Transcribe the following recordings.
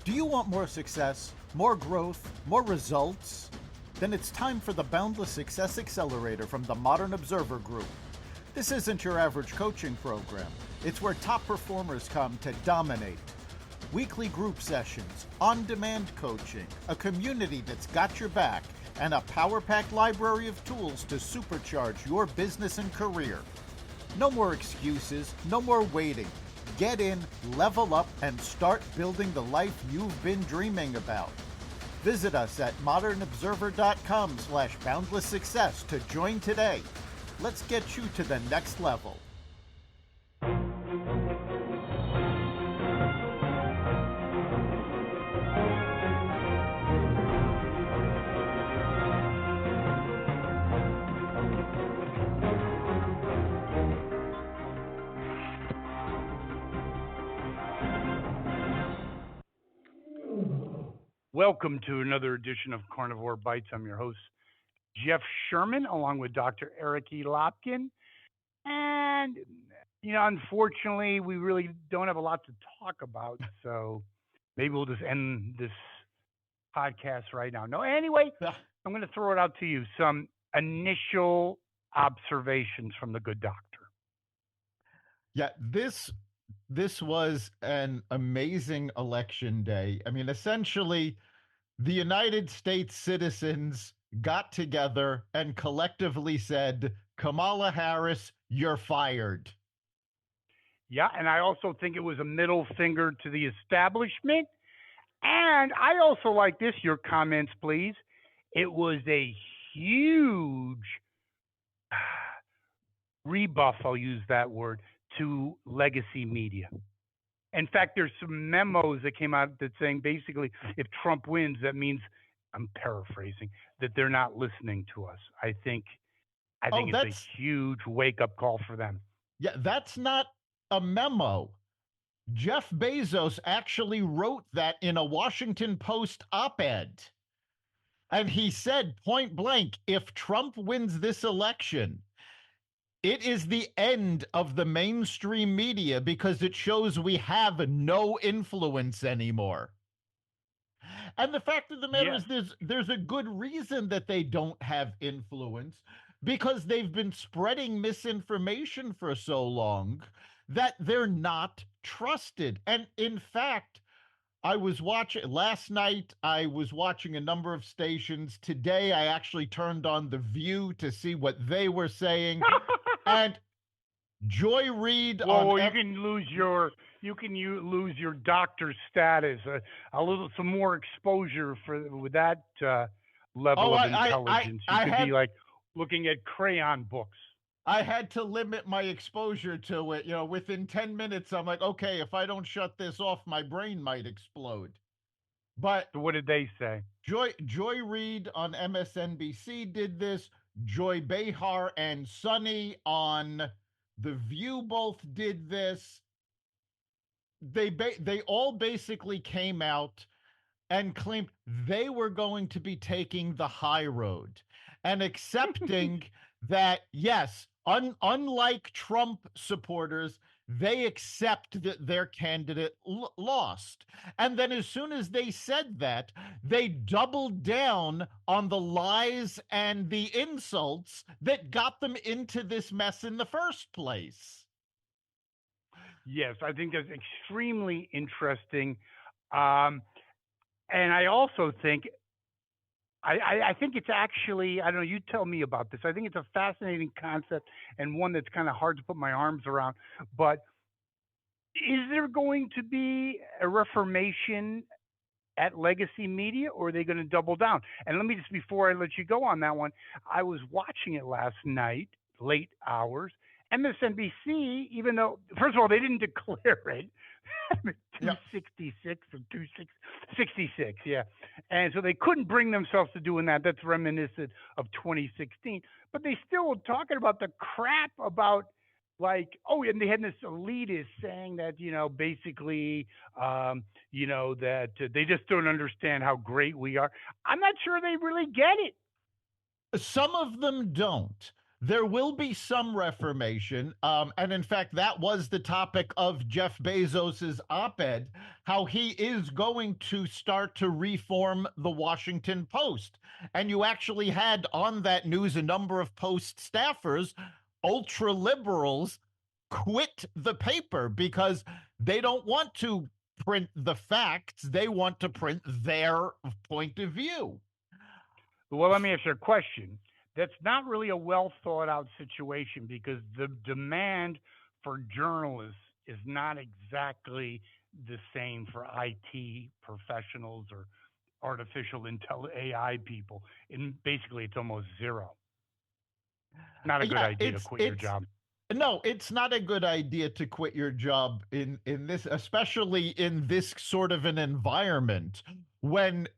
Do you want more success, more growth, more results? Then it's time for the Boundless Success Accelerator from the Modern Observer Group. This isn't your average coaching program. It's where top performers come to dominate. Weekly group sessions, on-demand coaching, a community that's got your back, and a power-packed library of tools to supercharge your business and career. No more excuses, no more waiting. Get in, level up, and start building the life you've been dreaming about. Visit us at modernobserver.com/boundless success to join today. Let's get you to the next level. Welcome to another edition of Carnivore Bites. I'm your host, Jeff Sherman, along with Dr. Eric E. Lopkin. And, unfortunately, we really don't have a lot to talk about, so maybe we'll just end this podcast right now. No, anyway, I'm going to throw it out to you. Some initial observations from the good doctor. Yeah, this was an amazing election day. I mean, essentially, the United States citizens got together and collectively said, Kamala Harris, you're fired. Yeah, and I also think it was a middle finger to the establishment. And I also like this, your comments, please. It was a huge rebuff, I'll use that word, to legacy media. In fact, there's some memos that came out that saying basically if Trump wins, that means, I'm paraphrasing, that they're not listening to us. I think it's a huge wake-up call for them. Yeah, that's not a memo. Jeff Bezos actually wrote that in a Washington Post op-ed. And he said point blank, if Trump wins this election, it is the end of the mainstream media because it shows we have no influence anymore. And the fact of the matter is there's a good reason that they don't have influence, because they've been spreading misinformation for so long that they're not trusted. And in fact, last night, I was watching a number of stations. Today, I actually turned on The View to see what they were saying. And Joy Reid. Well, you can lose your doctor status. Some more exposure with that level of intelligence. You could be like looking at crayon books. I had to limit my exposure to it. Within 10 minutes, I'm like, okay, if I don't shut this off, my brain might explode. But so what did they say? Joy Reid on MSNBC did this. Joy Behar and Sunny on The View both did this. They all basically came out and claimed they were going to be taking the high road and accepting that, yes, unlike Trump supporters, they accept that their candidate lost. And then as soon as they said that, they doubled down on the lies and the insults that got them into this mess in the first place. Yes, I think that's extremely interesting. And I also think, I think it's actually, I don't know, you tell me about this. I think it's a fascinating concept and one that's kind of hard to put my arms around. But is there going to be a reformation at legacy media, or are they going to double down? And let me just, before I let you go on that one, I was watching it last night, late hours. MSNBC, even though, first of all, they didn't declare it. 266 or 266, yeah. And so they couldn't bring themselves to doing that. That's reminiscent of 2016. But they still were talking about the crap about, like, and they had this elitist saying that, basically, that they just don't understand how great we are. I'm not sure they really get it. Some of them don't. There will be some reformation. And in fact, that was the topic of Jeff Bezos's op-ed, how he is going to start to reform the Washington Post. And you actually had on that news a number of Post staffers, ultra liberals, quit the paper because they don't want to print the facts. They want to print their point of view. Well, let me ask you a question. That's not really a well thought out situation because the demand for journalists is not exactly the same for IT professionals or artificial AI people. And basically, it's almost zero. Not a good Yeah, idea to quit your it's job. no, it's not a good idea to quit your job in this, especially in this sort of an environment when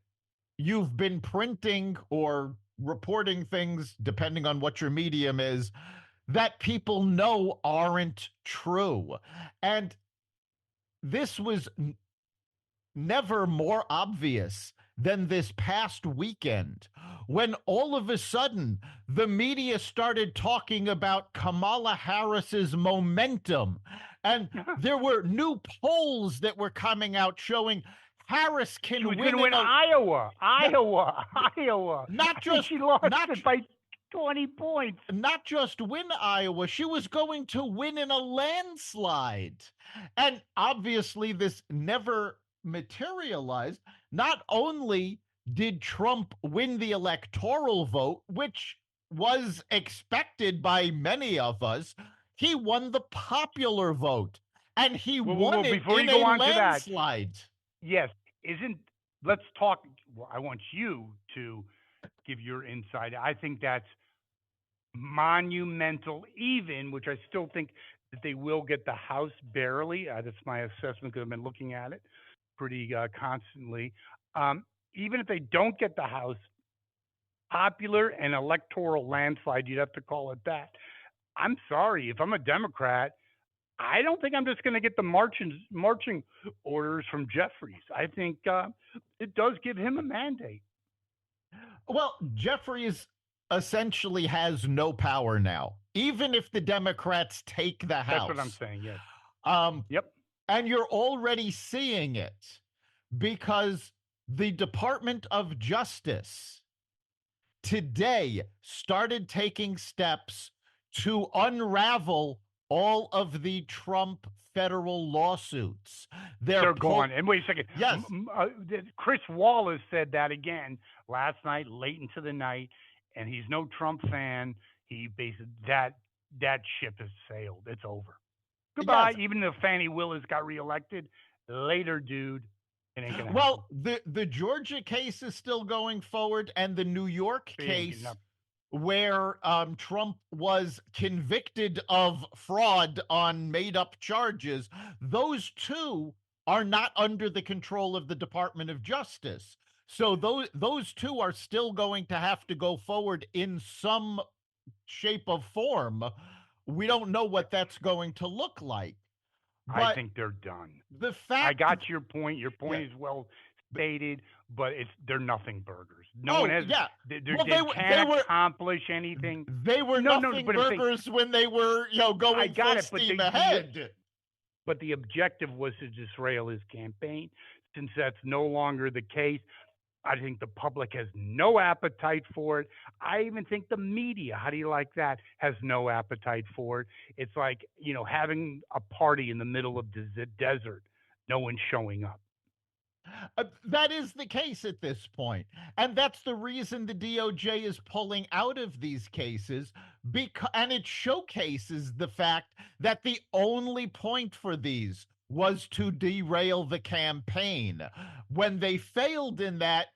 you've been printing or reporting things, depending on what your medium is, that people know aren't true. And this was never more obvious than this past weekend when all of a sudden the media started talking about Kamala Harris's momentum. And there were new polls that were coming out showing Harris She can was going win to in win a Iowa. yeah, Iowa. Iowa. not I think just she lost not it by 20 points. not just win Iowa, she was going to win in a landslide. And obviously, this never materialized. Not only did Trump win the electoral vote, which was expected by many of us, he won the popular vote and he Well, won it before in you a go on to that, landslide. yes, isn't, let's talk. Well, I want you to give your insight. I think that's monumental, even, which I still think that they will get the House barely. That's my assessment because I've been looking at it pretty constantly. Even if they don't get the House, popular and electoral landslide, you'd have to call it that. I'm sorry, if I'm a Democrat, I don't think I'm just going to get the marching orders from Jeffries. I think it does give him a mandate. Well, Jeffries essentially has no power now, even if the Democrats take the That's what I'm House. saying. Yes. Um, Yep. and you're already seeing it because the Department of Justice today started taking steps to unravel all of the Trump federal lawsuits. They're gone. And wait a second. Yes. Chris Wallace said that again last night, late into the night, and he's no Trump fan. He basically that ship has sailed. It's over. Goodbye. Yes. Even if Fannie Willis got reelected, later, dude. It ain't gonna happen. Well, the Georgia case is still going forward, and the New York case where Trump was convicted of fraud on made up charges, those two are not under the control of the Department of Justice. So those two are still going to have to go forward in some shape of form. We don't know what that's going to look like. But I think they're done. The fact I got your point. Your point is well stated, but they're nothing burgers. No one has. Yeah. They can't accomplish anything. They were nothing burgers when they were, going full steam ahead. But the objective was to derail his campaign. Since that's no longer the case, I think the public has no appetite for it. I even think the media, how do you like that, has no appetite for it. It's like, having a party in the middle of the desert, no one's showing up. That is the case at this point. And that's the reason the DOJ is pulling out of these cases, and it showcases the fact that the only point for these was to derail the campaign. When they failed in that,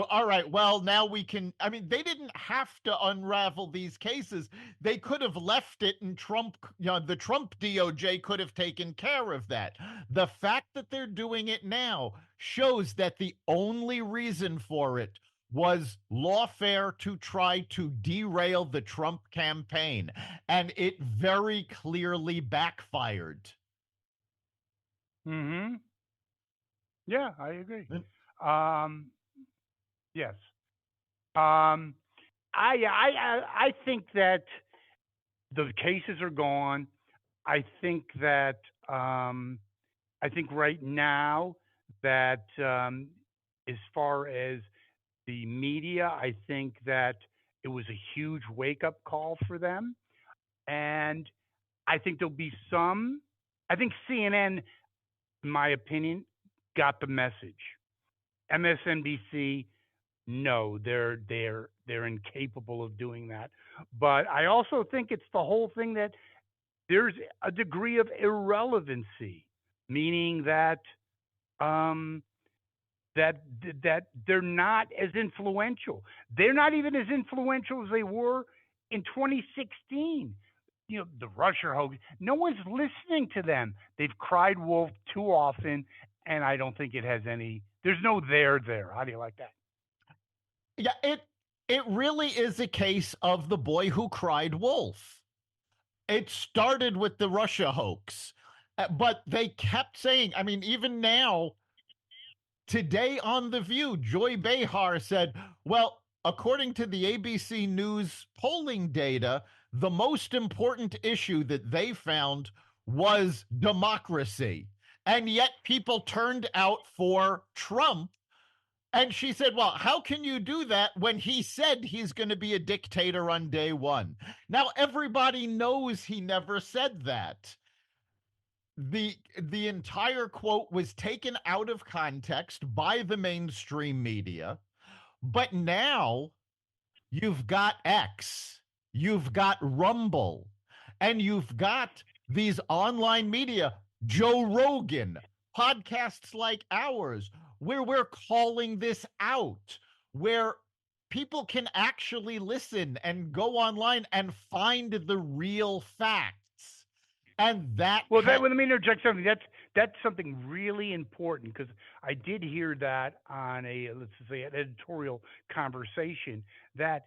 all right, well, now we can. I mean, they didn't have to unravel these cases. They could have left it, and the Trump DOJ could have taken care of that. The fact that they're doing it now shows that the only reason for it was lawfare to try to derail the Trump campaign, and it very clearly backfired. Mm-hmm. Yeah, I agree. Yes. I think that The cases are gone. I think that I think right now that as far as the media, I think that it was a huge wake up call for them, and I think there'll be some. I think CNN, in my opinion, got the message. MSNBC, no, they're incapable of doing that. But I also think it's the whole thing that there's a degree of irrelevancy, meaning that um, that that they're not as influential. They're not even as influential as they were in 2016. You know, the Russia hoax. No one's listening to them. They've cried wolf too often, and I don't think it has any. There's no there there. How do you like that? Yeah, it really is a case of the boy who cried wolf. It started with the Russia hoax, but they kept saying, I mean, even now, today on The View, Joy Behar said, well, according to the ABC News polling data, the most important issue that they found was democracy. And yet people turned out for Trump. And she said, well, how can you do that when he said he's going to be a dictator on day one? Now, everybody knows he never said that. The entire quote was taken out of context by the mainstream media, but now you've got X, you've got Rumble, and you've got these online media, Joe Rogan, podcasts like ours, where we're calling this out, where people can actually listen and go online and find the real facts. And that Well, that let me interject something. That's something really important because I did hear that on a let's say an editorial conversation that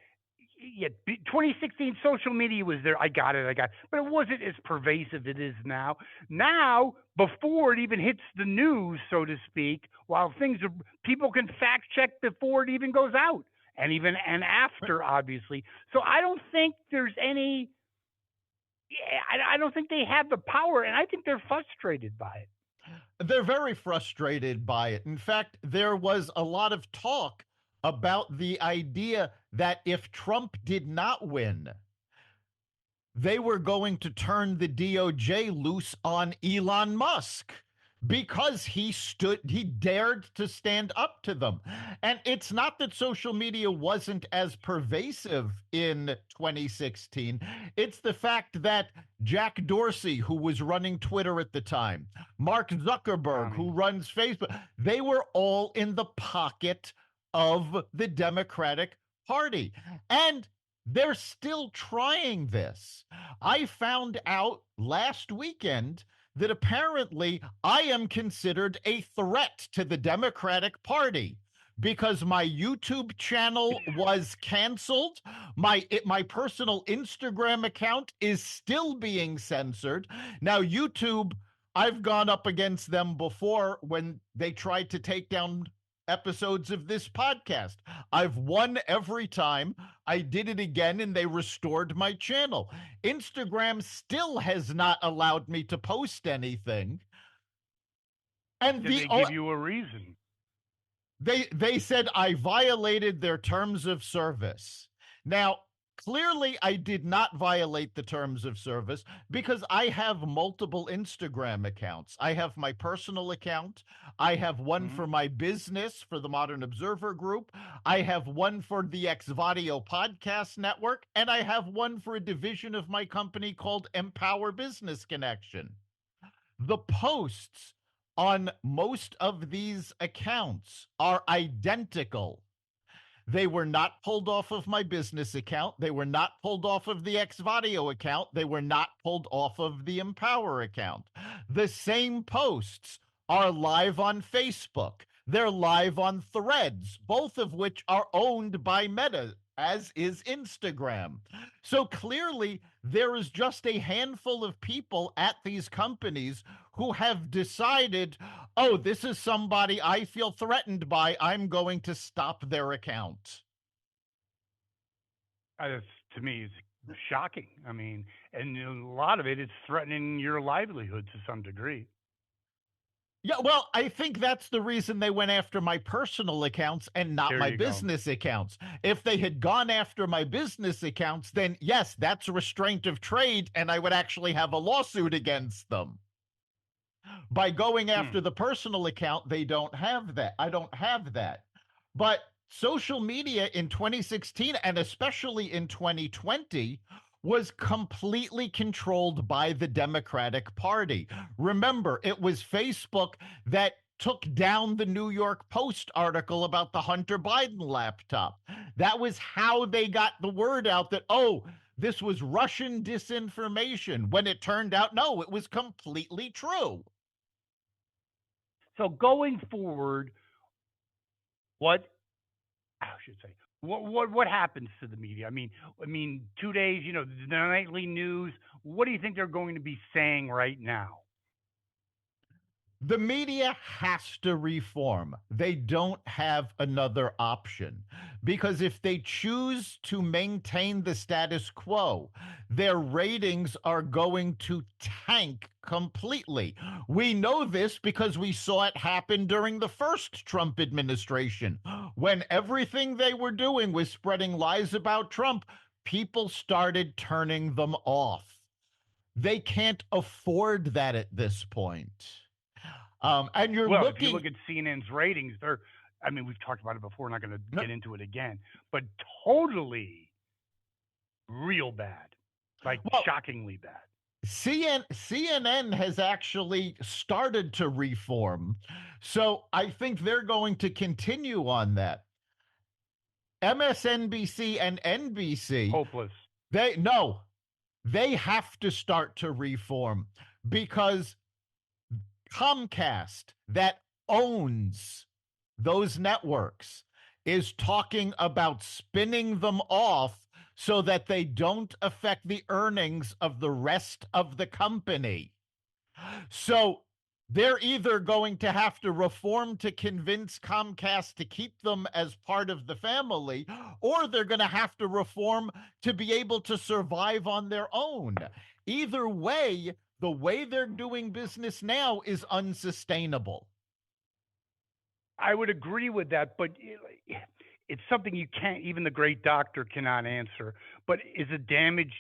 yeah, 2016 social media was there. I got it, but it wasn't as pervasive it is now. Now, before it even hits the news, so to speak, while things are people can fact check before it even goes out, and even and after, obviously. So I don't think there's any yeah, I don't think they have the power, and I think they're frustrated by it. they're very frustrated by it. In fact, there was a lot of talk about the idea that if Trump did not win, they were going to turn the DOJ loose on Elon Musk because he dared to stand up to them. And it's not that social media wasn't as pervasive in 2016. It's the fact that Jack Dorsey, who was running Twitter at the time, Mark Zuckerberg, who Tommy. runs Facebook, they were all in the pocket of the Democratic Party. And they're still trying this. I found out last weekend that apparently I am considered a threat to the Democratic Party because my YouTube channel was canceled. My personal Instagram account is still being censored. Now YouTube, I've gone up against them before when they tried to take down episodes of this podcast. I've won every time. I did it again and they restored my channel. Instagram still has not allowed me to post anything. And Did they give you a reason? they said I violated their terms of service. Now, clearly I did not violate the terms of service because I have multiple Instagram accounts. I have my personal account, I have one Mm-hmm. for my business for the Modern Observer Group, I have one for the Xvadio Podcast Network, and I have one for a division of my company called Empower Business Connection. The posts on most of these accounts are identical. They were not pulled off of my business account. They were not pulled off of the Xvadio account. They were not pulled off of the Empower account. The same posts are live on Facebook. They're live on Threads, both of which are owned by Meta, as is Instagram. So clearly, there is just a handful of people at these companies who have decided, oh, this is somebody I feel threatened by. I'm going to stop their account. That's to me is shocking. I mean, and a lot of it is threatening your livelihood to some degree. Yeah, well, I think that's the reason they went after my personal accounts and not There my you go. business accounts. If they had gone after my business accounts, then yes, that's restraint of trade, and I would actually have a lawsuit against them. By going Hmm. after the personal account, they don't have that. I don't have that. But social media in 2016 and especially in 2020 was completely controlled by the Democratic Party. Remember, it was Facebook that took down the New York Post article about the Hunter Biden laptop. That was how they got the word out that, oh, this was Russian disinformation, when it turned out, no, it was completely true. So going forward, what I should say, what happens to the media? I mean, 2 days. The nightly news. What do you think they're going to be saying right now? The media has to reform. They don't have another option because if they choose to maintain the status quo, their ratings are going to tank completely. We know this because we saw it happen during the first Trump administration. When everything they were doing was spreading lies about Trump, people started turning them off. They can't afford that at this point. And you're Well, if you looking, look at CNN's ratings, they're, I mean, we've talked about it before, not going to no, get into it again, but totally real bad, like well, shockingly bad. CNN has actually started to reform. So I think they're going to continue on that. MSNBC and NBC, Hopeless. they no, they have to start to reform because Comcast, that owns those networks, is talking about spinning them off so that they don't affect the earnings of the rest of the company. So they're either going to have to reform to convince Comcast to keep them as part of the family, or they're going to have to reform to be able to survive on their own. Either way, the way they're doing business now is unsustainable. I would agree with that, but it's something you can't, even the great doctor cannot answer. But is the damage,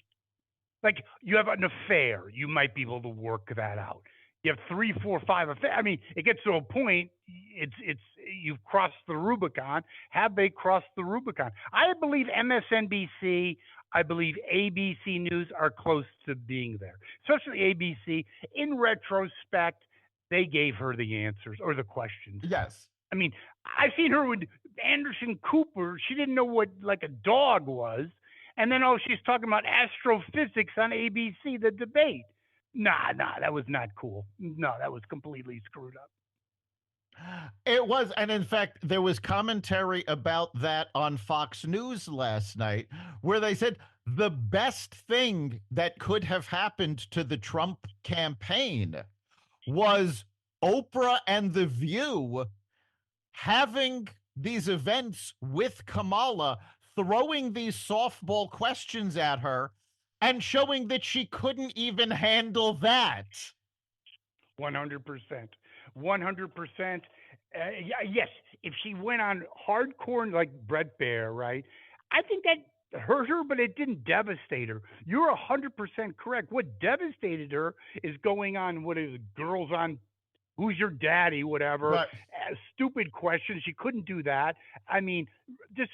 like you have an affair, you might be able to work that out. You have three, four, five affairs. I mean, it gets to a point. It's you've crossed the Rubicon. Have they crossed the Rubicon? I believe MSNBC, I believe ABC News are close to being there, especially ABC. In retrospect, they gave her the answers or the questions. Yes. I mean, I've seen her with Anderson Cooper. She didn't know what like a dog was. And then, oh, she's talking about astrophysics on ABC, the debate. Nah, that was not cool. No, that was completely screwed up. It was. And in fact, there was commentary about that on Fox News last night where they said the best thing that could have happened to the Trump campaign was Oprah and The View having these events with Kamala, throwing these softball questions at her and showing that she couldn't even handle that. 100%. 100%. Yes, if she went on hardcore like Brett Baer, right? I think that hurt her, but it didn't devastate her. You're 100% correct. What devastated her is going on what is girls on who's your daddy, whatever. But Stupid questions. She couldn't do that. I mean, just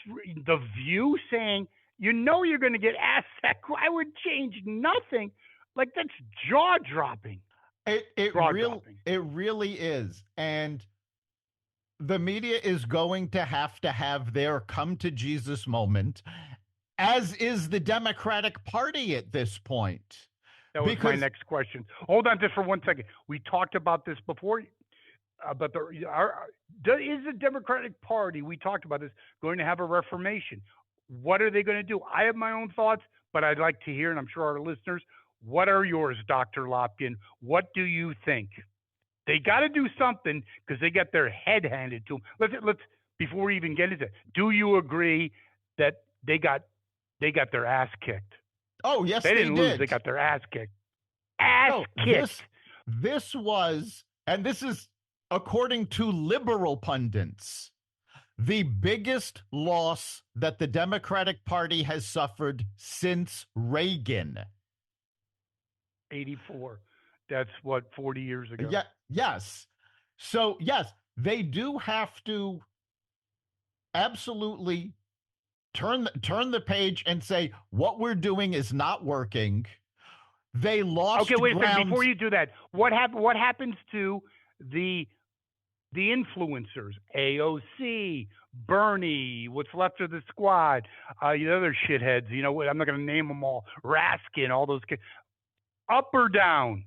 the View saying, you're going to get asked that. I would change nothing. Like that's jaw dropping. Jaw dropping. it really is. And the media is going to have their come to Jesus moment, as is the Democratic Party at this point. That was my Because next question. Hold on just for 1 second. We talked about this before. But is the Democratic Party, we talked about this, going to have a reformation? What are they going to do? I have my own thoughts, but I'd like to hear, and I'm sure our listeners, what are yours, Dr. Lopkin? What do you think? They got to do something because they got their head handed to them. Let's before we even get into it, do you agree that they got their ass kicked? Oh, yes, They they didn't lose; they did. got their ass kicked. Ass No, kicked. this was, and this is according to liberal pundits, the biggest loss that the Democratic Party has suffered since Reagan. 84. That's what 40 years ago. Yeah, yes. So, yes, they do have to absolutely turn the page and say what we're doing is not working. They Okay, lost wait a second. Before ground. you do that, what happens to the the influencers? AOC, Bernie, what's left of the squad, the other shitheads. You know what? I'm not going to name them all. Raskin, all those kids. Up or down?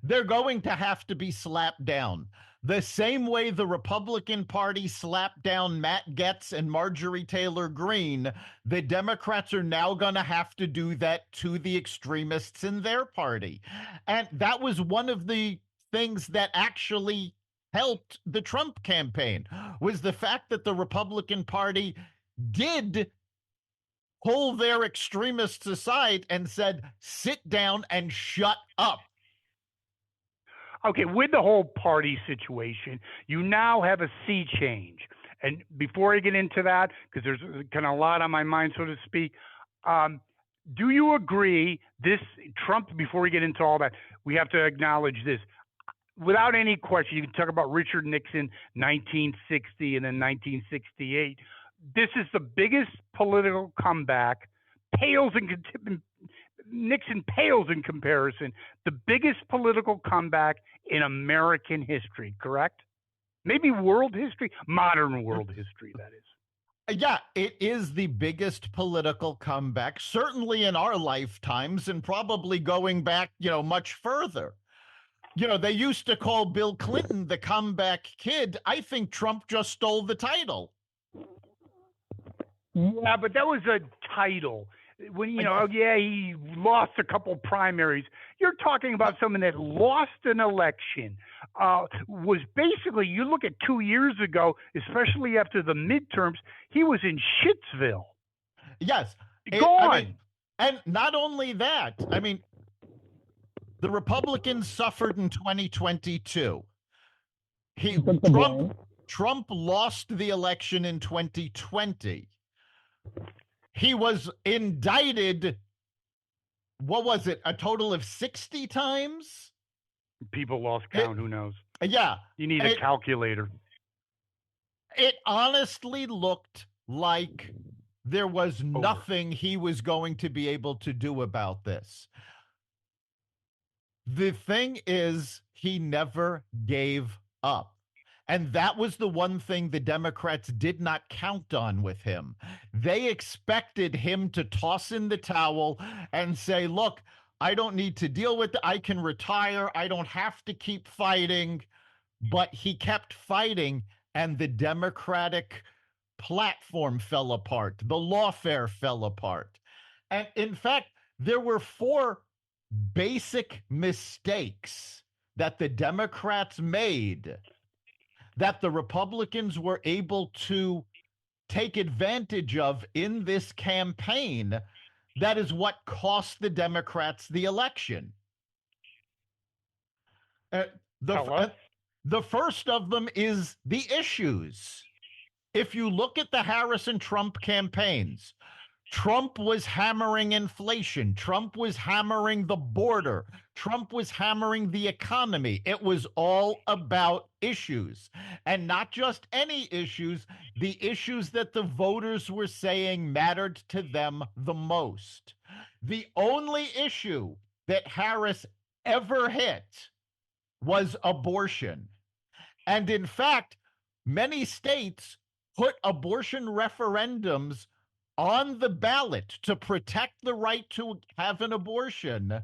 They're going to have to be slapped down. The same way the Republican Party slapped down Matt Gaetz and Marjorie Taylor Greene, the Democrats are now going to have to do that to the extremists in their party. And that was one of the things that actually helped the Trump campaign, was the fact that the Republican Party did pull their extremists aside and said, sit down and shut up. Okay, with the whole party situation, you now have a sea change. And before I get into that, because there's kind of a lot on my mind, so to speak, do you agree this Trump, before we get into all that, we have to acknowledge this. Without any question, you can talk about Richard Nixon, 1960 and then 1968. This is the biggest political comeback, pales in Nixon pales in comparison, the biggest political comeback in American history, correct? Maybe world history, modern world history, that is. Yeah, it is the biggest political comeback, certainly in our lifetimes, and probably going back, much further. They used to call Bill Clinton the comeback kid. I think Trump just stole the title. Yeah, but that was a title. When he lost a couple primaries. You're talking about someone that lost an election. Was basically, you look at 2 years ago, especially after the midterms, he was in Shitsville. Yes, Gone. And not only that, the Republicans suffered in 2022. Trump lost the election in 2020. He was indicted, what was it, a total of 60 times? People lost count, who knows? Yeah. You need a calculator. It honestly looked like there was nothing he was going to be able to do about this. The thing is, he never gave up. And that was the one thing the Democrats did not count on with him. They expected him to toss in the towel and say, look, I don't need to deal with it. I can retire. I don't have to keep fighting. But he kept fighting, and the Democratic platform fell apart. The lawfare fell apart. And in fact, there were 4 basic mistakes that the Democrats made that the Republicans were able to take advantage of in this campaign. That is what cost the Democrats the election. The first of them is the issues. If you look at the Harris and Trump campaigns, Trump was hammering inflation. Trump was hammering the border. Trump was hammering the economy. It was all about issues, and not just any issues, the issues that the voters were saying mattered to them the most. The only issue that Harris ever hit was abortion. And in fact, many states put abortion referendums on the ballot to protect the right to have an abortion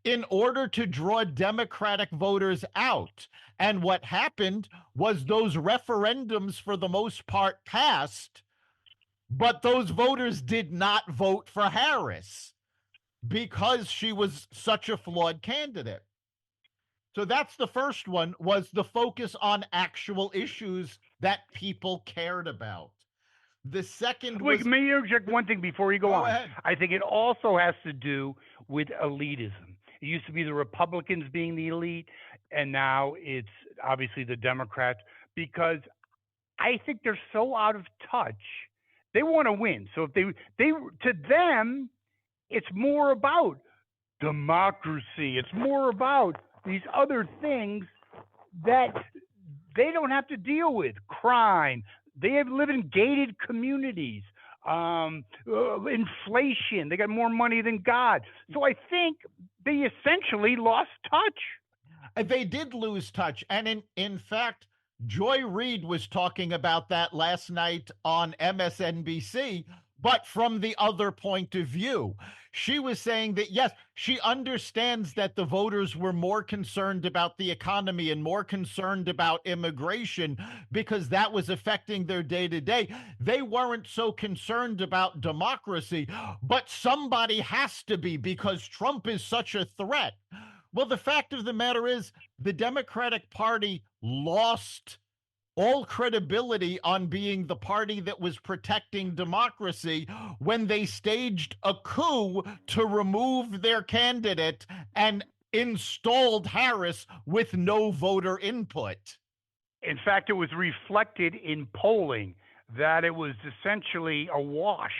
in order to draw Democratic voters out. And what happened was those referendums, for the most part, passed, but those voters did not vote for Harris because she was such a flawed candidate. So that's the first one, was the focus on actual issues that people cared about. The second Wait, was may I interject one thing before you go go on? ahead. I think it also has to do with elitism. It used to be the Republicans being the elite, and now it's obviously the Democrats because I think they're so out of touch. They want to win, so if they to them, it's more about democracy. It's more about these other things that they don't have to deal with crime. They have live in gated communities. Inflation. They got more money than God. So I think they essentially lost touch. They did lose touch. And in fact, Joy Reid was talking about that last night on MSNBC, but from the other point of view. She was saying that, yes, she understands that the voters were more concerned about the economy and more concerned about immigration because that was affecting their day to day. They weren't so concerned about democracy, but somebody has to be because Trump is such a threat. Well, the fact of the matter is, the Democratic Party lost all credibility on being the party that was protecting democracy when they staged a coup to remove their candidate and installed Harris with no voter input. In fact, it was reflected in polling that it was essentially a wash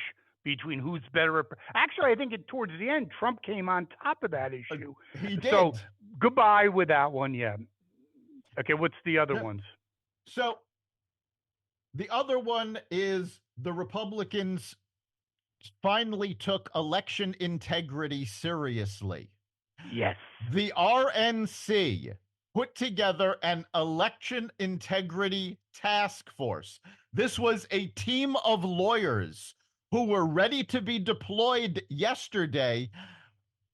between who's better. Actually, I think towards the end, Trump came on top of that issue. He So did. goodbye with that one. Yeah. Okay. What's the other ones? So the other one is the Republicans finally took election integrity seriously. Yes. The RNC put together an election integrity task force. This was a team of lawyers who were ready to be deployed yesterday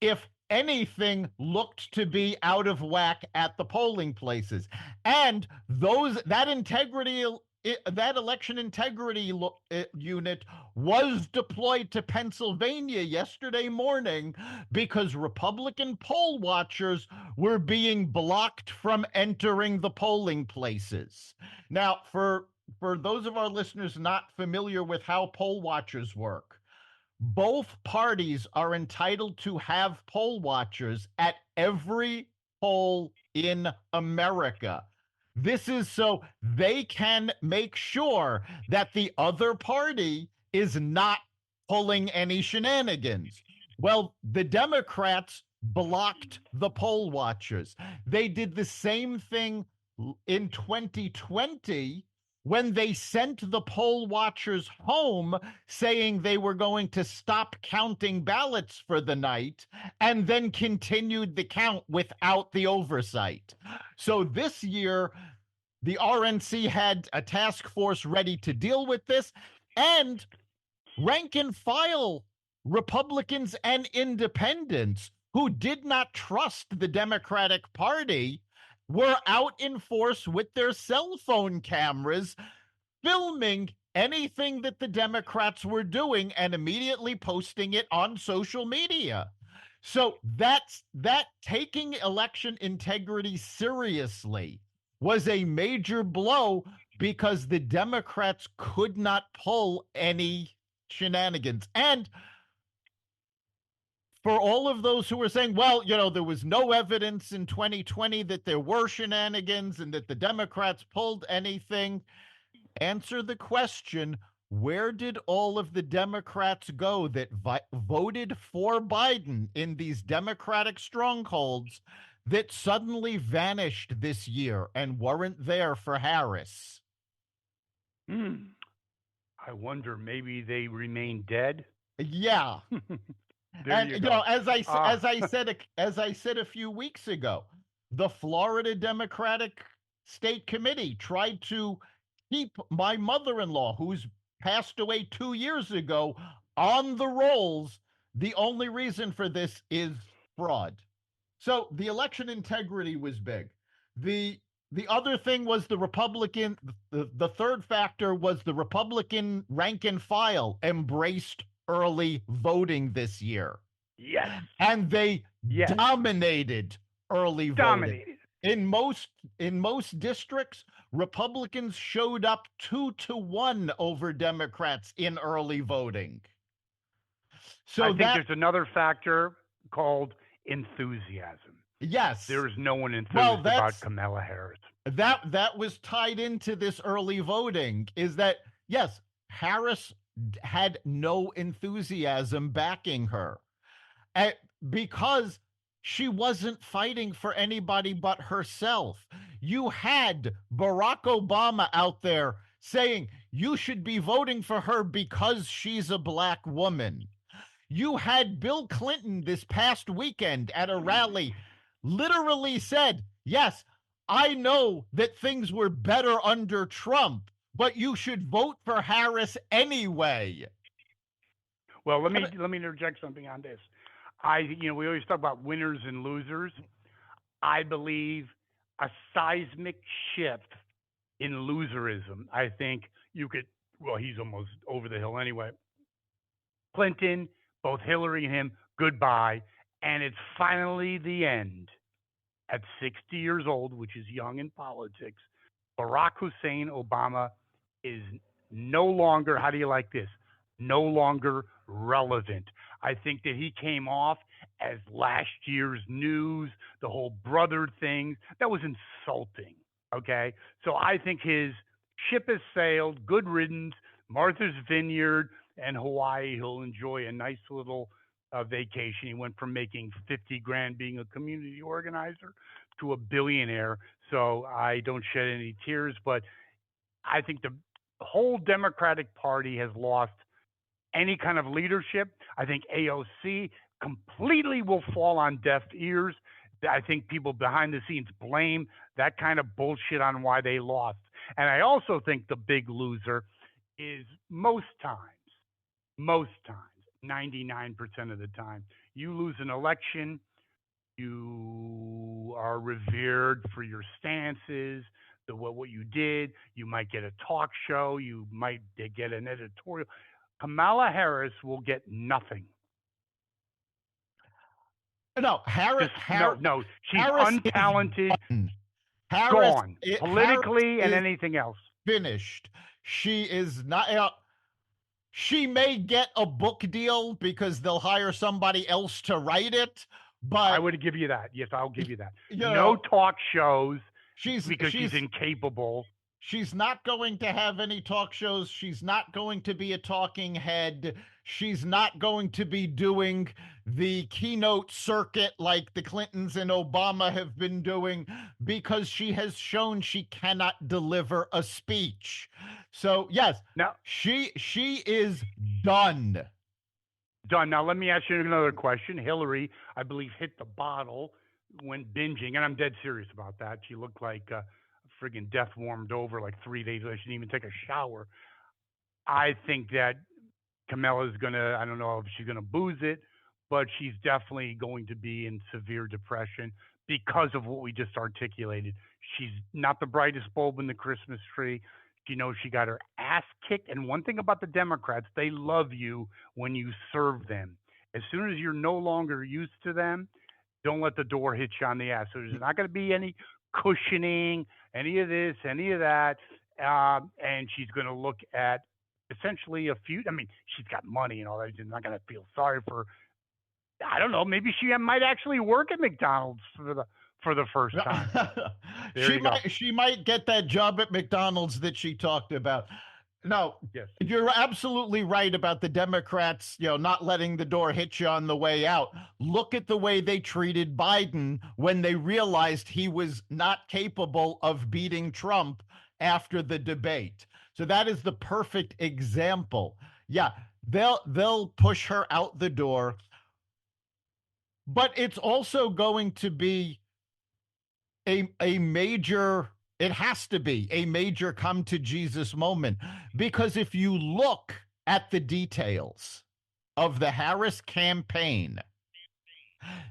if anything looked to be out of whack at the polling places. And that election integrity unit was deployed to Pennsylvania yesterday morning because Republican poll watchers were being blocked from entering the polling places. Now, for those of our listeners not familiar with how poll watchers work, both parties are entitled to have poll watchers at every poll in America. This is so they can make sure that the other party is not pulling any shenanigans. Well, the Democrats blocked the poll watchers. They did the same thing in 2020 when they sent the poll watchers home saying they were going to stop counting ballots for the night and then continued the count without the oversight. So this year, the RNC had a task force ready to deal with this, and rank and file Republicans and independents who did not trust the Democratic Party were out in force with their cell phone cameras filming anything that the Democrats were doing and immediately posting it on social media. So that taking election integrity seriously was a major blow because the Democrats could not pull any shenanigans. And for all of those who were saying, well, there was no evidence in 2020 that there were shenanigans and that the Democrats pulled anything, answer the question: where did all of the Democrats go that voted for Biden in these Democratic strongholds that suddenly vanished this year and weren't there for Harris? I wonder, maybe they remain dead. Yeah. There And you go. as I said a few weeks ago, the Florida Democratic State Committee tried to keep my mother-in-law, who's passed away 2 years ago, on the rolls. The only reason for this is fraud. So the election integrity was big. The other thing was the third factor was the Republican rank and file embraced early voting this year. Yes. And they Yes. dominated early voting. Dominated. in most in most districts, Republicans showed up 2-1 over Democrats in early voting. I So think that there's another factor called enthusiasm. yes, There is no one well, enthused about that's Kamala Harris. that was tied into this early voting is that yes, Harris had no enthusiasm backing her. eh, because she wasn't fighting for anybody but herself. You had Barack Obama out there saying you should be voting for her because she's a black woman. You had Bill Clinton this past weekend at a rally literally said, yes, I know that things were better under Trump, but you should vote for Harris anyway. Well, I mean, let me interject something on this. We always talk about winners and losers. I believe a seismic shift in loserism. I think you could. Well, he's almost over the hill anyway. Clinton, both Hillary and him, goodbye, and it's finally the end. At 60 years old, which is young in politics, Barack Hussein Obama is no longer, how do you like this? No longer relevant. I think that he came off as last year's news, the whole brother thing. That was insulting. Okay. So I think his ship has sailed. Good riddance. Martha's Vineyard and Hawaii. He'll enjoy a nice little vacation. He went from making 50 grand being a community organizer to a billionaire. So I don't shed any tears, but I think the whole Democratic Party has lost any kind of leadership. I think AOC completely will fall on deaf ears. I think people behind the scenes blame that kind of bullshit on why they lost. And I also think the big loser is most times, 99% of the time, you lose an election, you are revered for your stances, what you did. You might get a talk show. You might get an editorial. Kamala Harris will get nothing. no, Just no, no. She's Harris is untalented, done. Harris, gone Harris politically and is anything else. finished. She is not. She may get a book deal because they'll hire somebody else to write it, I but would give you that. Yes, I'll give you that. you No know, talk shows she's because she's she's incapable. she's not going to have any talk shows. She's not going to be a talking head. She's not going to be doing the keynote circuit like the Clintons and Obama have been doing because she has shown she cannot deliver a speech. So, yes, Now, she is done. done. Now, let me ask you another question. Hillary, I believe, hit the bottle when binging, and I'm dead serious about that. She looked like friggin' death warmed over like 3 days later. She didn't even take a shower. I think that Kamala's gonna. I don't know if she's gonna booze it, but she's definitely going to be in severe depression because of what we just articulated. She's not the brightest bulb in the Christmas tree. She knows she got her ass kicked. And one thing about the Democrats, they love you when you serve them. As soon as you're no longer used to them, don't let the door hit you on the ass. So there's not going to be any cushioning, any of this, any of that. And she's going to look at essentially a few. I mean, she's got money and all that. She's not going to feel sorry for. I don't know. Maybe she might actually work at McDonald's for the first time. There you go. She might get that job at McDonald's that she talked about. No, Yes. you're absolutely right about the Democrats, not letting the door hit you on the way out. Look at the way they treated Biden when they realized he was not capable of beating Trump after the debate. So that is the perfect example. Yeah, they'll push her out the door, but it's also going to be a major, it has to be a major come to Jesus moment, because if you look at the details of the Harris campaign,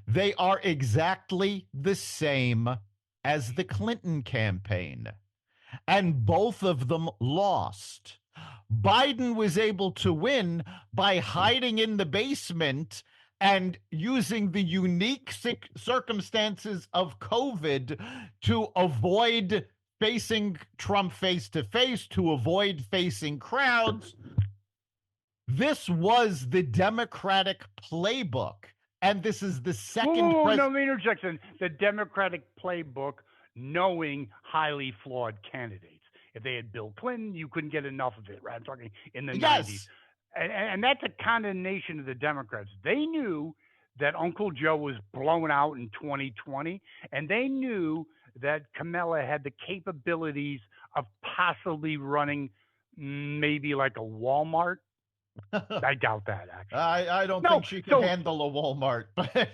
they are exactly the same as the Clinton campaign, and both of them lost. Biden was able to win by hiding in the basement and using the unique circumstances of COVID to avoid facing Trump face to face, to avoid facing crowds. This was the Democratic playbook. And this is the second Whoa, no, president. let me interject. The Democratic playbook, knowing highly flawed candidates. If they had Bill Clinton, you couldn't get enough of it, right? I'm talking in the 90s. Yes. And that's a condemnation of the Democrats. They knew that Uncle Joe was blown out in 2020, and they knew that Kamala had the capabilities of possibly running maybe like a Walmart. I doubt that, actually. I don't No, think she could so handle a Walmart, but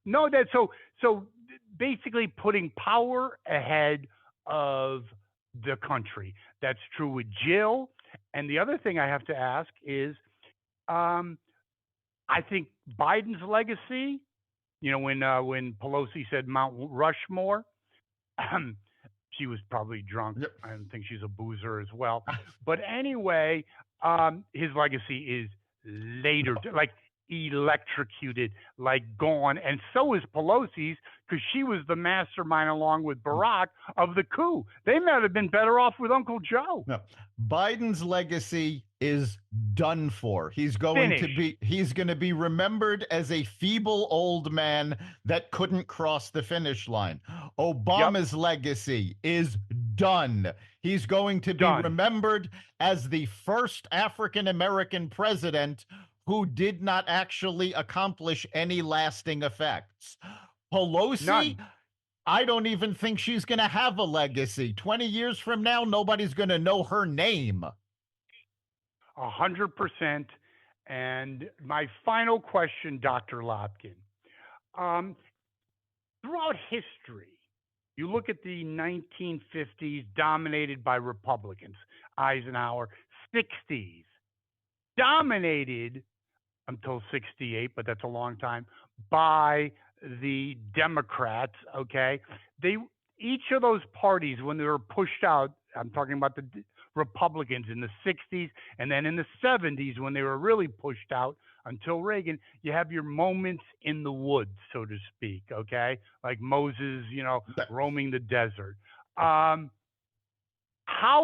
no, that so basically putting power ahead of the country. That's true with Jill. And the other thing I have to ask is, um, I think Biden's legacy. You know, when Pelosi said Mount Rushmore, she was probably drunk. yep. I don't think she's a boozer as well. But anyway, his legacy is later, like electrocuted, like gone. And so is Pelosi's, because she was the mastermind, along with Barack, of the coup. They might have been better off with Uncle Joe. No. Biden's legacy is done for. He's going to be remembered as a feeble old man that couldn't cross the finish line. Obama's legacy is done. He's going to be remembered as the first African American president who did not actually accomplish any lasting effects. Pelosi, None. I don't even think she's going to have a legacy. 20 years from now, nobody's going to know her name. 100%. And my final question, Dr. Lopkin. Throughout history, you look at the 1950s dominated by Republicans, Eisenhower, 60s dominated until 68, but that's a long time, by the Democrats, okay? Each of those parties, when they were pushed out, I'm talking about the Republicans in the 60s, and then in the 70s when they were really pushed out until Reagan, you have your moments in the woods, so to speak, okay? Like Moses, roaming the desert. How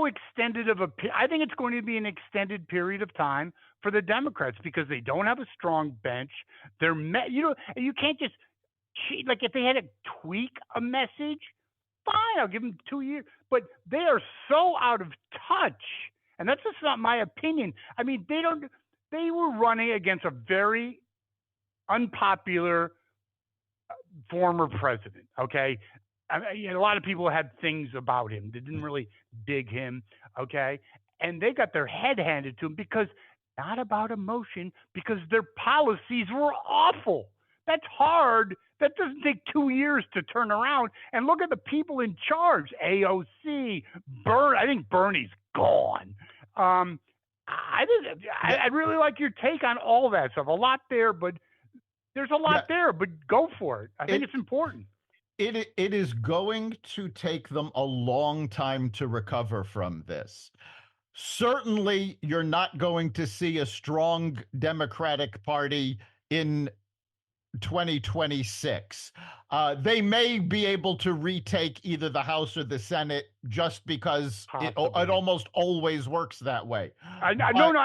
extended of I think it's going to be an extended period of time for the Democrats, because they don't have a strong bench. You can't just cheat. Like, if they had to tweak a message, fine, I'll give them 2 years. But they are so out of touch, and that's just not my opinion. I mean, they were running against a very unpopular former president, okay? A lot of people had things about him. They didn't really dig him, okay? And they got their head handed to them, because not about emotion, because their policies were awful. That's hard. That doesn't take 2 years to turn around. And look at the people in charge. AOC, I think Bernie's gone. I really like your take on all that stuff. A lot there, but there's a lot there, but go for it. I think it's important. It is going to take them a long time to recover from this. Certainly, you're not going to see a strong Democratic Party in 2026. They may be able to retake either the House or the Senate, just because it almost always works that way. I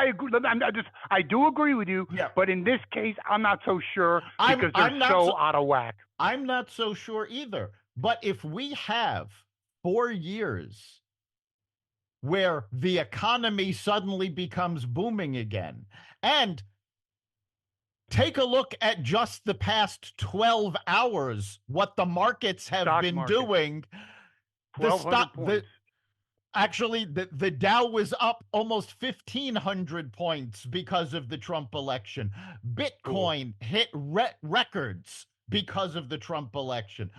agree. I do agree with you. Yeah. But in this case, I'm not so sure, because they're so out of whack. I'm not so sure either. But if we have 4 years where the economy suddenly becomes booming again, and take a look at just the past 12 hours, what the markets have been doing. Actually, the Dow was up almost 1,500 points because of the Trump election. Bitcoin hit records because of the Trump election.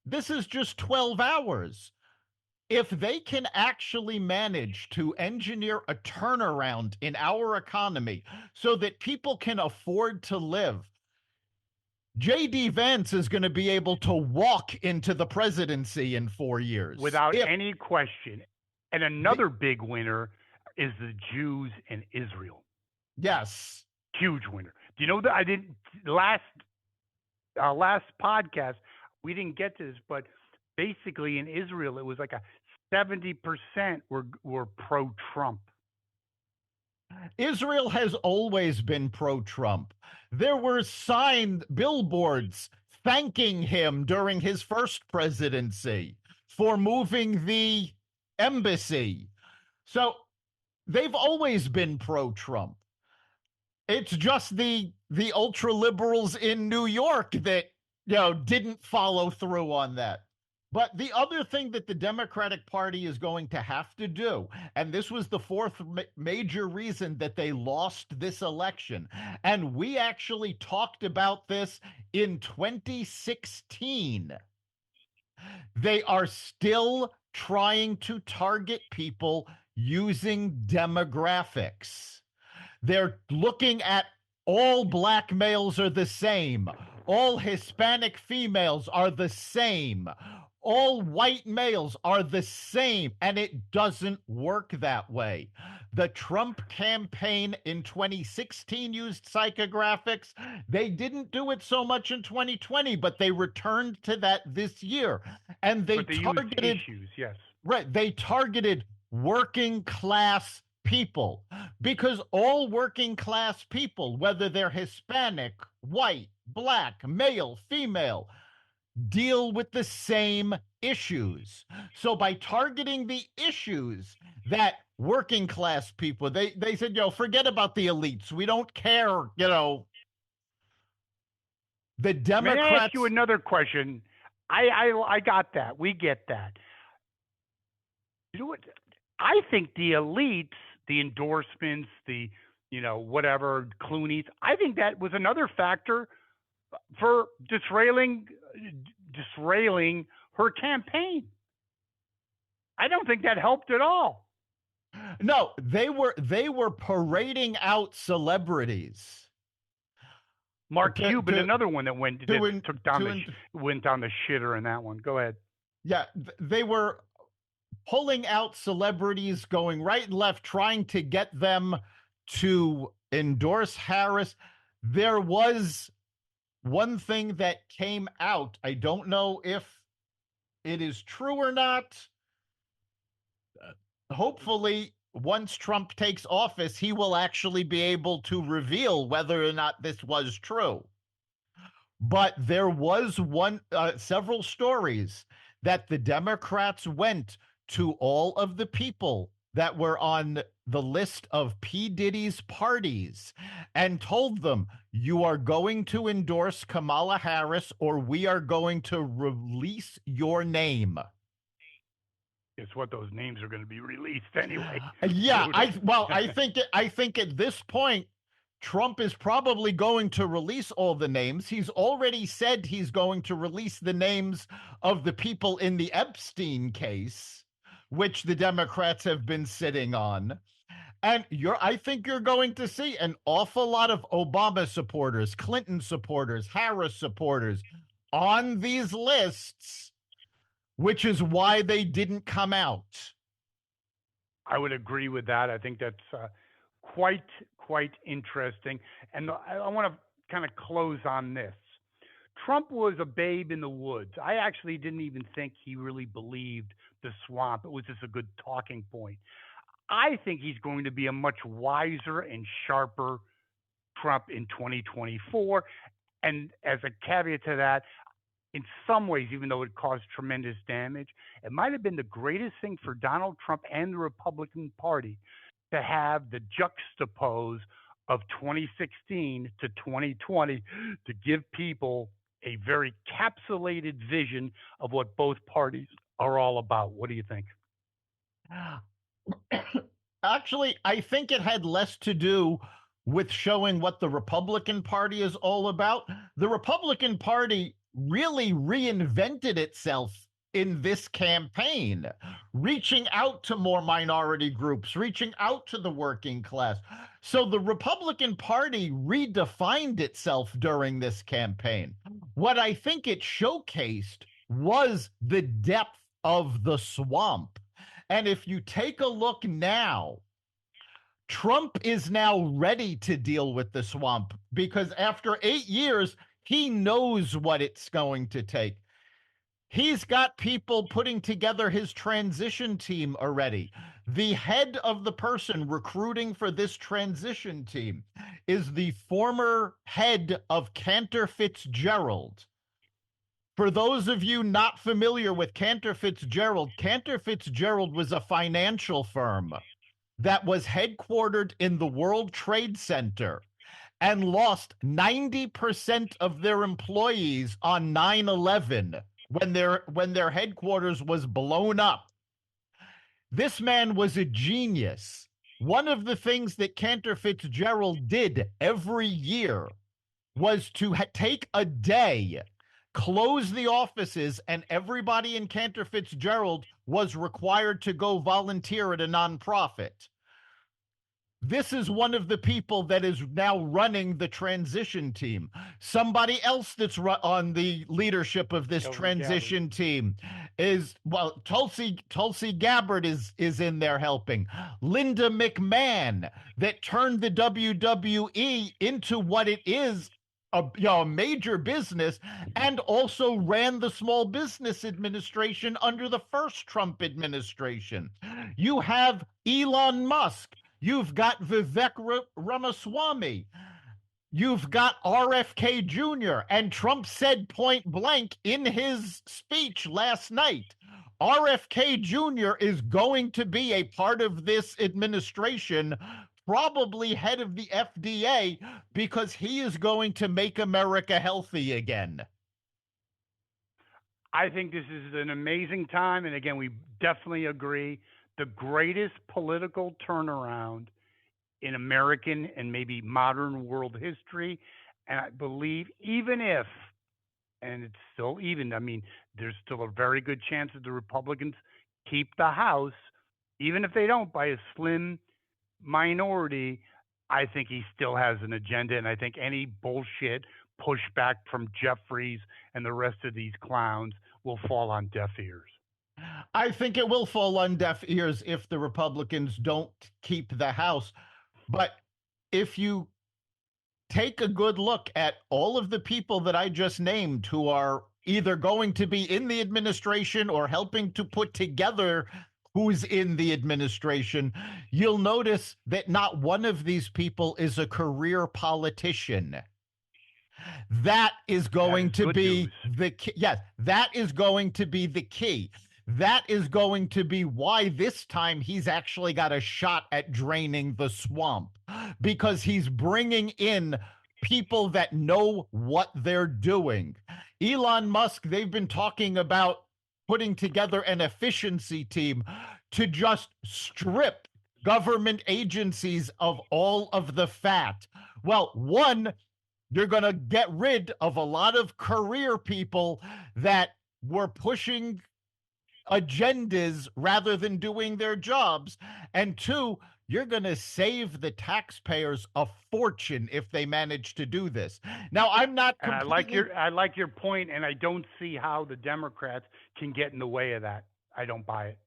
This is just 12 hours. If they can actually manage to engineer a turnaround in our economy so that people can afford to live, J.D. Vance is going to be able to walk into the presidency in 4 years. Without any question. And another big winner is the Jews and Israel. Yes. Huge winner. Do you know that I didn't last last podcast we didn't get to this, but basically in Israel it was like a 70% were pro Trump. Israel has always been pro Trump. There were signed billboards thanking him during his first presidency for moving the embassy. So they've always been pro Trump. It's just the ultra liberals in New York that didn't follow through on that. But the other thing that the Democratic Party is going to have to do, and this was the fourth major reason that they lost this election, and we actually talked about this in 2016, they are still trying to target people using demographics. They're looking at all black males are the same. All Hispanic females are the same. All white males are the same. And it doesn't work that way. The Trump campaign in 2016 used psychographics. They didn't do it so much in 2020, but they returned to that this year. And they But they targeted used issues, yes. Right. They targeted working class people because all working class people, whether they're Hispanic, white, black, male, female, deal with the same issues. So by targeting the issues that working class people, they said, forget about the elites. We don't care, the May I ask you Democrats. another question? I got that. We get that. You know what? I think the elites, the endorsements, the whatever Clooney's. I think that was another factor for disrailing her campaign. I don't think that helped at all. No, they were parading out celebrities. Mark To, Cuban, to, another one that went to that in, took down to the in, went down the shitter in that one. Go ahead. yeah, they were pulling out celebrities, going right and left, trying to get them to endorse Harris. There was one thing that came out. I don't know if it is true or not. Hopefully, once Trump takes office, he will actually be able to reveal whether or not this was true. But there was several stories that the Democrats went to all of the people that were on the list of P. Diddy's parties and told them, you are going to endorse Kamala Harris or we are going to release your name. Guess what? Those names are going to be released anyway. Yeah, I think at this point Trump is probably going to release all the names. He's already said he's going to release the names of the people in the Epstein case, which the Democrats have been sitting on. And I think you're going to see an awful lot of Obama supporters, Clinton supporters, Harris supporters on these lists, which is why they didn't come out. I would agree with that. I think that's quite interesting. And I want to kind of close on this. Trump was a babe in the woods. I actually didn't even think he really believed the swamp. It was just a good talking point. I think he's going to be a much wiser and sharper Trump in 2024. And as a caveat to that, in some ways, even though it caused tremendous damage, it might have been the greatest thing for Donald Trump and the Republican Party to have the juxtapose of 2016 to 2020 to give people a very capsulated vision of what both parties are all about. What do you think? Actually, I think it had less to do with showing what the Republican Party is all about. The Republican Party really reinvented itself in this campaign, reaching out to more minority groups, reaching out to the working class. So the Republican Party redefined itself during this campaign. What I think it showcased was the depth of the swamp. And if you take a look now, Trump is now ready to deal with the swamp because after 8 years, he knows what it's going to take. He's got people putting together his transition team already. The head of the person recruiting for this transition team is the former head of Cantor Fitzgerald. For those of you not familiar with Cantor Fitzgerald was a financial firm that was headquartered in the World Trade Center and lost 90% of their employees on 9/11 when their headquarters was blown up. This man was a genius. One of the things that Cantor Fitzgerald did every year was to take a day, close the offices, and everybody in Cantor Fitzgerald was required to go volunteer at a nonprofit. This is one of the people that is now running the transition team. Somebody else that's on the leadership of this transition team is, well, Tulsi Gabbard is in there helping. Linda McMahon, that turned the WWE into what it is, a major business, and also ran the Small Business Administration under the first Trump administration. You have Elon Musk. You've got Vivek Ramaswamy. You've got RFK Jr. And Trump said point blank in his speech last night, RFK Jr. is going to be a part of this administration, probably head of the FDA, because he is going to make America healthy again. I think this is an amazing time. And again, we definitely agree. The greatest political turnaround in American and maybe modern world history. And I believe, even if, and it's still even, I mean, there's still a very good chance that the Republicans keep the House, even if they don't by a slim minority. I think he still has an agenda. And I think any bullshit pushback from Jeffries and the rest of these clowns will fall on deaf ears. I think it will fall on deaf ears if the Republicans don't keep the House. But if you take a good look at all of the people that I just named who are either going to be in the administration or helping to put together who's in the administration, you'll notice that not one of these people is a career politician. That is going to be the key. Yes, that is going to be the key. That is going to be why this time he's actually got a shot at draining the swamp, because he's bringing in people that know what they're doing. Elon Musk, they've been talking about putting together an efficiency team to just strip government agencies of all of the fat. Well, one, you're going to get rid of a lot of career people that were pushing agendas rather than doing their jobs. And two, you're going to save the taxpayers a fortune if they manage to do this. Now, I'm not completely... I like your point, and I don't see how the Democrats can get in the way of that. I don't buy it.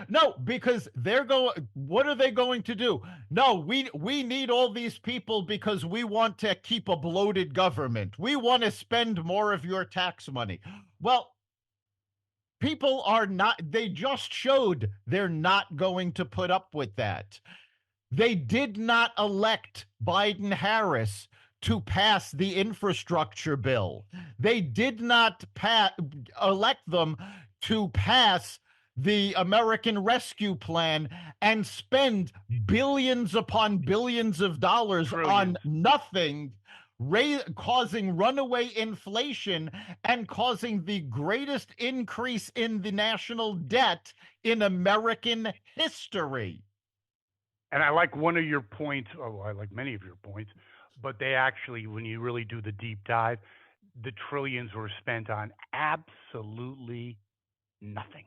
No, because they're going. What are they going to do? No, we need all these people because we want to keep a bloated government. We want to spend more of your tax money. Well, people are not. They just showed they're not going to put up with that. They did not elect Biden Harris to pass the infrastructure bill. They did not elect them to pass the American Rescue Plan and spend billions upon billions of dollars on nothing, causing runaway inflation and causing the greatest increase in the national debt in American history. And I like one of your points. Oh, I like many of your points, but they actually, when you really do the deep dive, the trillions were spent on absolutely nothing.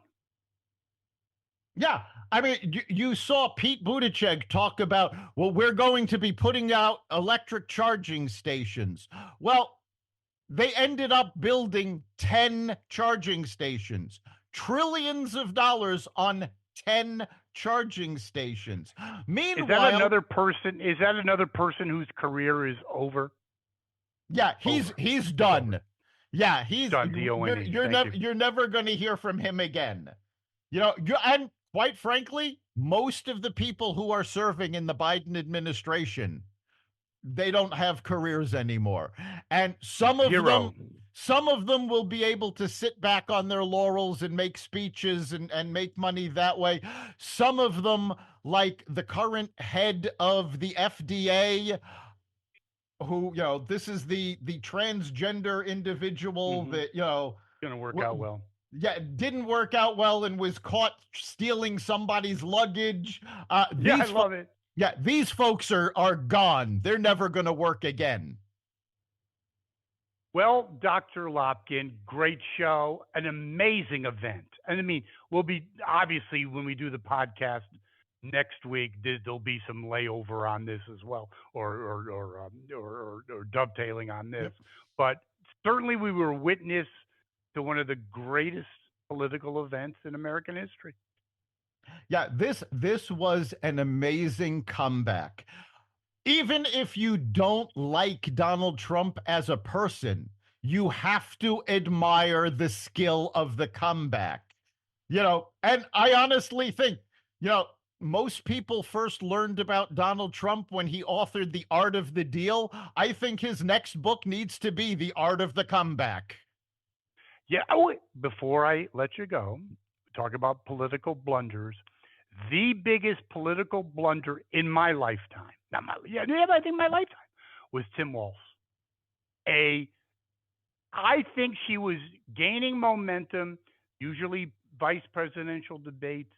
Yeah, I mean, you saw Pete Buttigieg talk about, well, we're going to be putting out electric charging stations. Well, they ended up building 10 charging stations, trillions of dollars on 10 charging stations. Is that Meanwhile, another person? Is that another person whose career is over? yeah, Over. he's It's over. done. Yeah, he's Done. D-O-N-E. Thank you. you're never going to hear from him again. And quite frankly, most of the people who are serving in the Biden administration, they don't have careers anymore. And Zero. some of them will be able to sit back on their laurels and make speeches and make money that way. Some of them, like the current head of the FDA, who, this is the transgender individual Mm-hmm. that, Going to work out well. yeah, didn't work out well and was caught stealing somebody's luggage. Yeah, I love it. Yeah, these folks are gone. They're never going to work again. Well, Dr. Lopkin, great show, an amazing event. And I mean, we'll be obviously when we do the podcast next week, there'll be some layover on this as well, or dovetailing on this. Yep. But certainly, we were witness to one of the greatest political events in American history. Yeah, this was an amazing comeback. Even if you don't like Donald Trump as a person, you have to admire the skill of the comeback. And I honestly think, most people first learned about Donald Trump when he authored The Art of the Deal. I think his next book needs to be The Art of the Comeback. Yeah. Oh, before I let you go, talk about political blunders. The biggest political blunder in my lifetime, not my, yeah, I think my lifetime, was Tim Walz. I think she was gaining momentum. Usually, vice presidential debates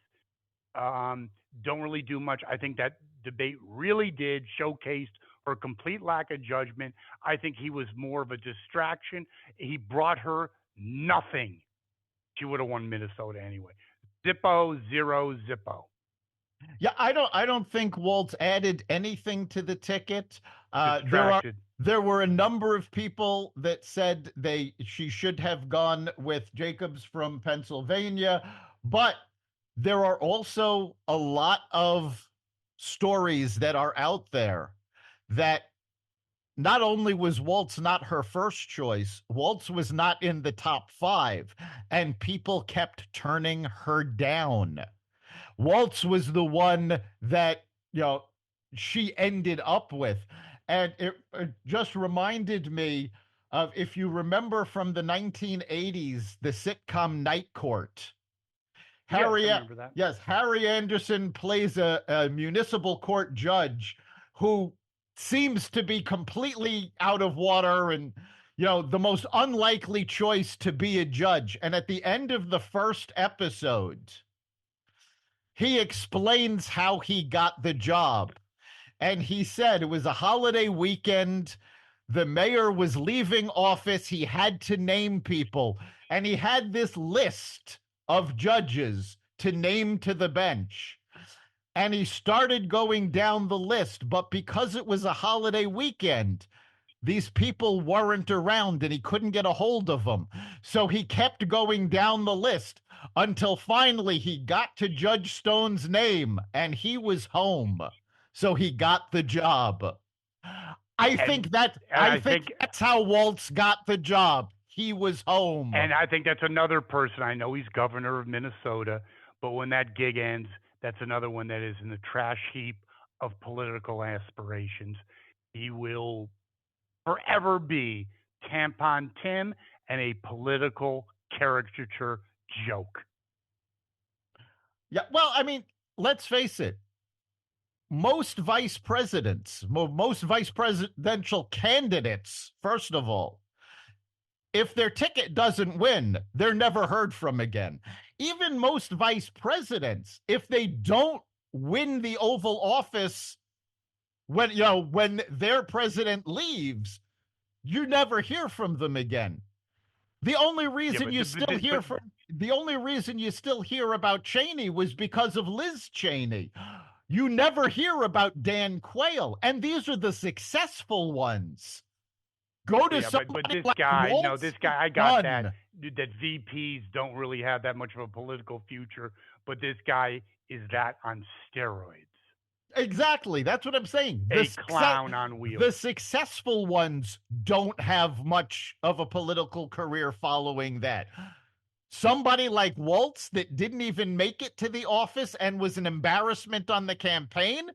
don't really do much. I think that debate really did showcased her complete lack of judgment. I think he was more of a distraction. He brought her nothing. She would have won Minnesota anyway. Zippo, zero, Zippo. Yeah, I don't think Waltz added anything to the ticket. Distracted. There were a number of people that said she should have gone with Jacobs from Pennsylvania, but there are also a lot of stories that are out there that not only was Waltz not her first choice, Waltz was not in the top 5, and people kept turning her down. Waltz was the one that, she ended up with. And it just reminded me of, if you remember from the 1980s, the sitcom Night Court. Yes, I remember that. Yes, Harry Anderson plays a municipal court judge who seems to be completely out of water and, the most unlikely choice to be a judge. And at the end of the first episode, he explains how he got the job. And he said it was a holiday weekend. The mayor was leaving office. He had to name people. And he had this list of judges to name to the bench. And he started going down the list. But because it was a holiday weekend, these people weren't around and he couldn't get a hold of them. So he kept going down the list until finally he got to Judge Stone's name and he was home. So he got the job. I think that's how Waltz got the job. He was home. And I think that's another person. I know he's governor of Minnesota, but when that gig ends, that's another one that is in the trash heap of political aspirations. He will forever be Tampon Tim and a political caricature joke. Yeah, well, I mean, let's face it. Most vice presidential candidates, first of all, if their ticket doesn't win, they're never heard from again. Even most vice presidents, if they don't win the Oval Office when their president leaves, you never hear from them again. The only reason you still hear about Cheney was because of Liz Cheney. You never hear about Dan Quayle, and these are the successful ones. Go to somebody but this like guy, Waltz, no, this guy, I got that. that VPs don't really have that much of a political future, but this guy is that on steroids. Exactly. That's what I'm saying. A clown on The wheels. successful ones don't have much of a political career following that. Somebody like Waltz that didn't even make it to the office and was an embarrassment on the campaign,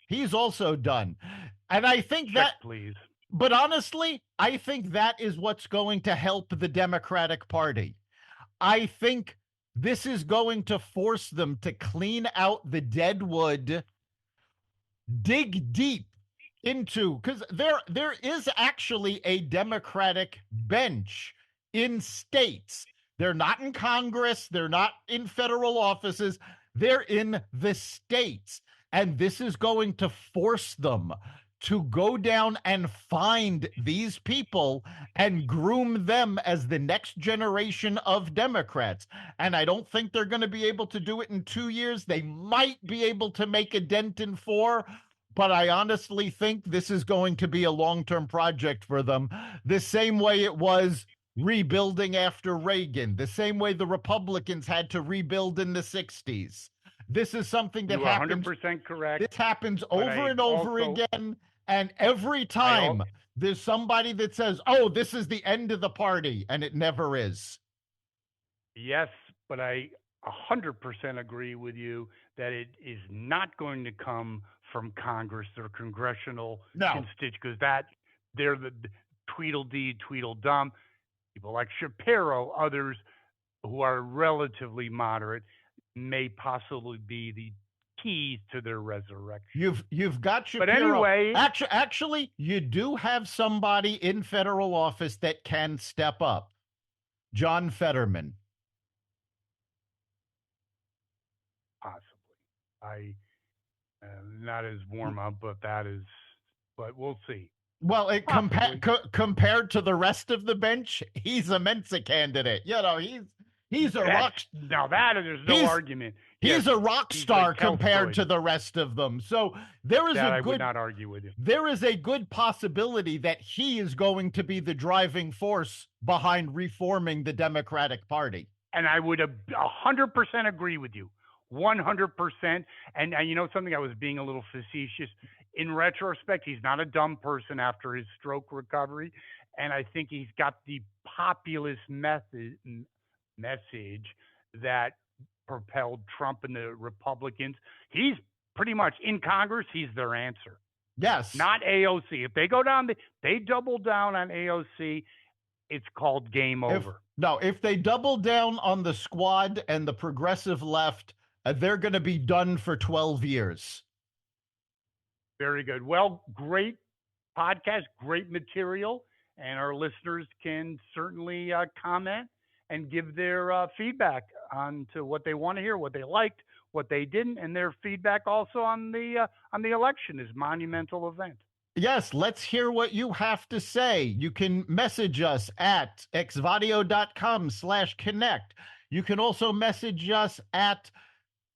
he's also done. And I think Check, that, please. but honestly, I think that is what's going to help the Democratic Party. I think this is going to force them to clean out the dead wood, dig deep into, because there is actually a Democratic bench in states. They're not in Congress, they're not in federal offices, they're in the states. And this is going to force them to go down and find these people and groom them as the next generation of Democrats. And I don't think they're going to be able to do it in 2 years. They might be able to make a dent in 4, but I honestly think this is going to be a long-term project for them, the same way it was rebuilding after Reagan, the same way the Republicans had to rebuild in the 60s. This is something that You are happens. 100% correct. This happens But over and over again, and every time there's somebody that says, "Oh, this is the end of the party," and it never is. Yes, but I 100% agree with you that it is not going to come from Congress or congressional constituents, because that they're the Tweedledee, Tweedledum. People like Shapiro, others who are relatively moderate, may possibly be the keys to their resurrection. You've got Shapiro. But anyway, actually, you do have somebody in federal office that can step up. John Fetterman. Possibly. I not as warm up, but we'll see. Well, compared to the rest of the bench, he's a Mensa candidate. You know, he's a rock. Now that there's no argument. He's a rock star compared to the rest of them. So there is I would not argue with you. There is a good possibility that he is going to be the driving force behind reforming the Democratic Party. And I would 100% agree with you. 100%. And you know something, I was being a little facetious. In retrospect, he's not a dumb person after his stroke recovery. And I think he's got the populist message that propelled Trump and the Republicans. He's pretty much in Congress. He's their answer. Yes. Not AOC. If they go down, they double down on AOC, it's called game over. If they double down on the squad and the progressive left, they're going to be done for 12 years. Very good. Well, great podcast, great material, and our listeners can certainly comment and give their feedback on to what they want to hear, what they liked, what they didn't, and their feedback also on the election, this monumental event. Yes, let's hear what you have to say. You can message us at xvadio.com/connect. You can also message us at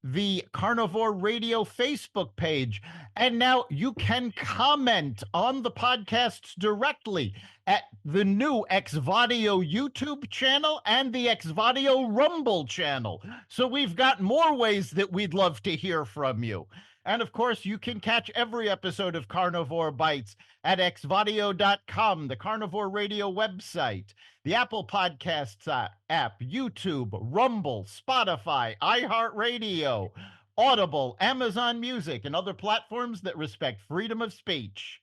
the Carnivore Radio Facebook page. And now you can comment on the podcasts directly at the new XVadio YouTube channel and the XVadio Rumble channel. So we've got more ways that we'd love to hear from you. And of course, you can catch every episode of Carnivore Bites at xvadio.com, the Carnivore Radio website, the Apple Podcasts app, YouTube, Rumble, Spotify, iHeartRadio, Audible, Amazon Music, and other platforms that respect freedom of speech.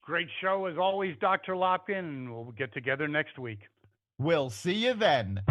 Great show as always, Dr. Lopkin, and we'll get together next week. We'll see you then.